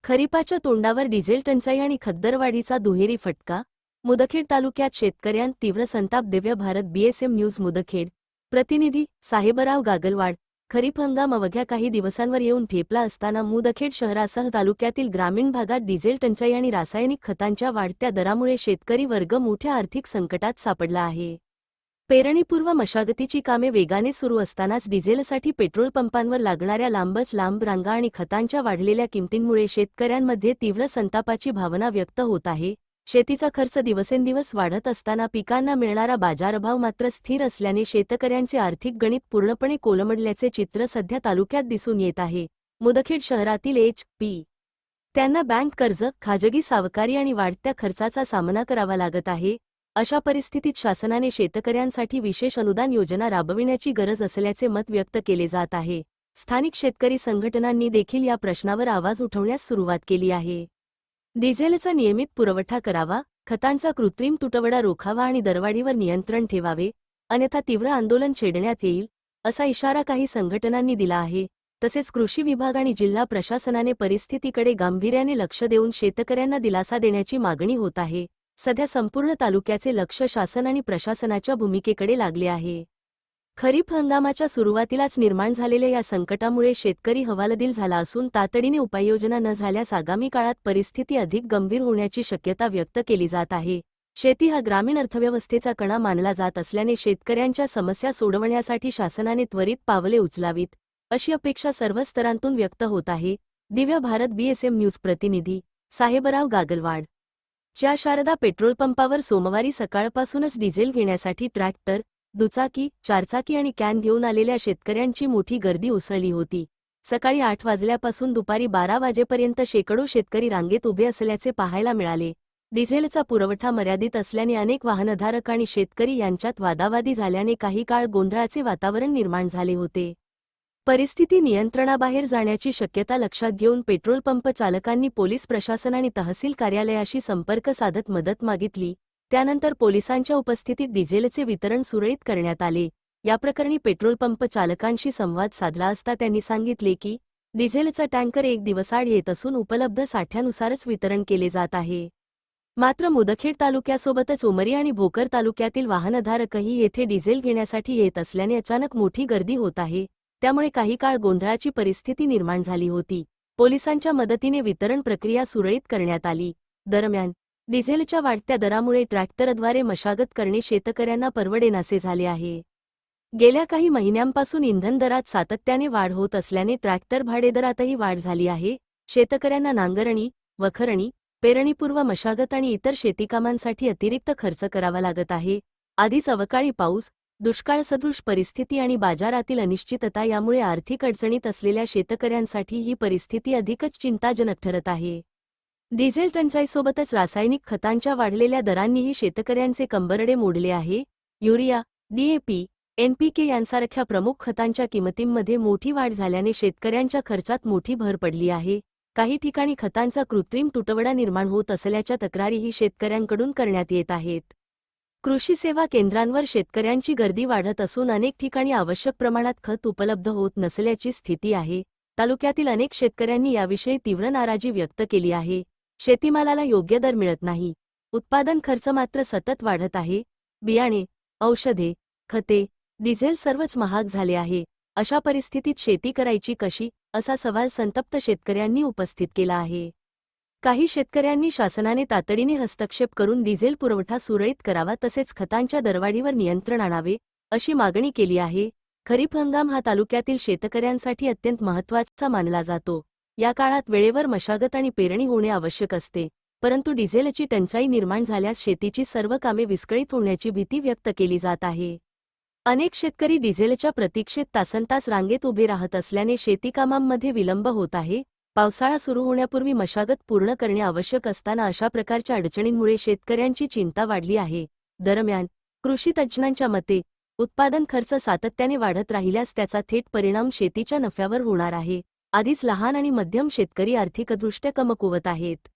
खरीपाच्या तोंडावर डिझेल टंचाई आणि खद्दरवाढीचा दुहेरी फटका. मुदखेड तालुक्यात शेतकऱ्यांत तीव्र संताप. Divya Bharat BSM news Mudkhed. प्रतिनिधी साहेबराव गागलवाड. खरीप हंगाम अवघ्या काही दिवसांवर येऊन ठेपला असताना मुदखेड शहरासह तालुक्यातील ग्रामीण भागात डिझेल टंचाई आणि रासायनिक खतांच्या वाढत्या दरामुळे शेतकरी वर्ग मोठ्या आर्थिक संकटात सापडला आहे. पेरणीपूर्व मशागतीची कामे वेगाने सुरू असतानाच डिझेलसाठी पेट्रोल पंपांवर लागणाऱ्या लांबच लांब रांगा आणि खतांच्या वाढलेल्या किमतींमुळे शेतकऱ्यांमध्ये तीव्र संतापाची भावना व्यक्त होत आहे. शेतीचा खर्च दिवसेंदिवस वाढत असताना पिकांना मिळणारा बाजारभाव मात्र स्थिर असल्याने शेतकऱ्यांचे आर्थिक गणित पूर्णपणे कोलमडल्याचे चित्र सध्या तालुक्यात दिसून येत आहे. मुदखेड शहरातील एच.पी. त्यांना बँक कर्ज, खाजगी सावकारी आणि वाढत्या खर्चाचा सामना करावा लागत आहे. अशा परिस्थितीत शासनाने शेतकऱ्यांसाठी विशेष अनुदान योजना राबविण्याची गरज असल्याचे मत व्यक्त केले जात आहे. स्थानिक शेतकरी संघटनांनी देखील या प्रश्नावर आवाज उठवण्यास सुरुवात केली आहे. डिझेलचा नियमित पुरवठा करावा, खतांचा कृत्रिम तुटवडा रोखावा आणि दरवाढीवर नियंत्रण ठेवावे, अन्यथा तीव्र आंदोलन छेडण्यात येईल, असा इशारा काही संघटनांनी दिला आहे. तसेच कृषी विभाग आणि जिल्हा प्रशासनाने परिस्थितीकडे गांभीर्याने लक्ष देऊन शेतकऱ्यांना दिलासा देण्याची मागणी होत आहे. सध्या संपूर्ण तालुक्याचे लक्ष शासन आणि प्रशासनाच्या भूमिकेकडे लागले आहे. खरीप हंगामाच्या सुरुवातीलाच निर्माण झालेल्या या संकटामुळे शेतकरी हवालदिल झाला असून तातडीने उपाययोजना न झाल्यास आगामी काळात परिस्थिती अधिक गंभीर होण्याची शक्यता व्यक्त केली जात आहे. शेती हा ग्रामीण अर्थव्यवस्थेचा कणा मानला जात असल्याने शेतकऱ्यांच्या समस्या सोडवण्यासाठी शासनाने त्वरित पावले उचलावीत, अशी अपेक्षा सर्व स्तरांतून व्यक्त होत आहे. दिव्य भारत बीएसएम न्यूज प्रतिनिधी साहेबराव गागलवाड. च्या शारदा पेट्रोल पंपावर सोमवारी सकाळपासूनच डिझेल घेण्यासाठी ट्रॅक्टर, दुचाकी, चारचाकी आणि कॅन घेऊन आलेल्या शेतकऱ्यांची मोठी गर्दी उसळली होती. सकाळी 8 वाजल्यापासून दुपारी 12 वाजेपर्यंत शेकडो शेतकरी रांगेत उभे असल्याचे पाहायला मिळाले. डिझेलचा पुरवठा मर्यादित असल्याने अनेक वाहनधारक आणि शेतकरी यांच्यात वादावादी झाल्याने काही काळ गोंधळाचे वातावरण निर्माण झाले होते. परिस्थिती नियंत्रणाबाहेर जाण्याची शक्यता लक्षात घेऊन पेट्रोल पंप चालकांनी पोलीस प्रशासन आणि तहसील कार्यालयाशी संपर्क साधत मदत मागितली. त्यानंतर पोलिसांच्या उपस्थितीत डिझेलचे वितरण सुरळीत करण्यात आले. या प्रकरणी पेट्रोल पंप चालकांशी संवाद साधला असता त्यांनी सांगितले की डिझेलचा टँकर 1 दिवसाआड येत असून उपलब्ध साठ्यानुसारच वितरण केले जात आहे. मात्र मुदखेड तालुक्यासोबतच उमरी आणि भोकर तालुक्यातील वाहनधारकही येथे डिझेल घेण्यासाठी येत असल्याने अचानक मोठी गर्दी होत आहे. त्यामुळे काही काळ गोंधळाची परिस्थिती निर्माण झाली होती. पोलिसांच्या मदतीने वितरण प्रक्रिया सुरळीत करण्यात आली. दरम्यान डिझेलच्या वाढत्या दरामुळे ट्रॅक्टरद्वारे मशागत करणे शेतकऱ्यांना परवडेनासे झाले आहे. गेल्या काही महिन्यांपासून इंधन दरात सातत्याने वाढ होत असल्याने ट्रॅक्टर भाडेदरातही वाढ झाली आहे. शेतकऱ्यांना नांगरणी, वखरणी, पेरणीपूर्व मशागत आणि इतर शेतीकामांसाठी अतिरिक्त खर्च करावा लागत आहे. आधीच अवकाळी पाऊस, दुष्काळसदृश परिस्थिती आणि बाजारातील अनिश्चितता यामुळे आर्थिक अडचणीत असलेल्या शेतकऱ्यांसाठी ही परिस्थिती अधिकच चिंताजनक ठरत आहे. डिझेल टंचाईसोबतच रासायनिक खतांच्या वाढलेल्या दरांनीही शेतकऱ्यांचे कंबरडे मोडले आहे. युरिया, डीएपी, एनपीके यांसारख्या प्रमुख खतांच्या किमतींमध्ये मोठी वाढ झाल्याने शेतकऱ्यांच्या खर्चात मोठी भर पडली आहे. काही ठिकाणी खतांचा कृत्रिम तुटवडा निर्माण होत असल्याच्या तक्रारीही शेतकऱ्यांकडून करण्यात येत आहेत. कृषी सेवा केंद्रांवर शेतकऱ्यांची गर्दी वाढत असून अनेक ठिकाणी आवश्यक प्रमाणात खत उपलब्ध होत नसल्याची स्थिती आहे. तालुक्यातील अनेक शेतकऱ्यांनी याविषयी तीव्र नाराजी व्यक्त केली आहे. शेतीमालाला योग्य दर मिळत नाही, उत्पादन खर्च मात्र सतत वाढत आहे. बियाणे, औषधे, खते, डिझेल सर्वच महाग झाले आहे. अशा परिस्थितीत शेती करायची कशी, असा सवाल संतप्त शेतकऱ्यांनी उपस्थित केला आहे. काही शेतकऱ्यांनी शासनाने तातडीने हस्तक्षेप करून डिझेल पुरवठा सुरळीत करावा तसेच खतांच्या दरवाढीवर नियंत्रण आणावे, अशी मागणी केली आहे. खरीप हंगाम हा तालुक्यातील शेतकऱ्यांसाठी अत्यंत महत्त्वाचा मानला जातो. या काळात वेळेवर मशागत आणि पेरणी होणे आवश्यक असते. परंतु डिझेलची टंचाई निर्माण झाल्यास शेतीची सर्व कामे विस्कळीत होण्याची भीती व्यक्त केली जात आहे. अनेक शेतकरी डिझेलच्या प्रतीक्षेत तासनतास रांगेत उभे राहत असल्याने शेतीकामांमध्ये विलंब होत आहे. पावसाळा सुरू होण्यापूर्वी मशागत पूर्ण करणे आवश्यक असताना अशा प्रकारच्या अडचणींमुळे शेतकऱ्यांची चिंता वाढली आहे. दरम्यान कृषी तज्ज्ञांच्या मते उत्पादन खर्च सातत्याने वाढत राहिल्यास त्याचा थेट परिणाम शेतीच्या नफ्यावर होणार आहे. आधीच लहान आणि मध्यम शेतकरी आर्थिकदृष्ट्या कमकुवत आहेत.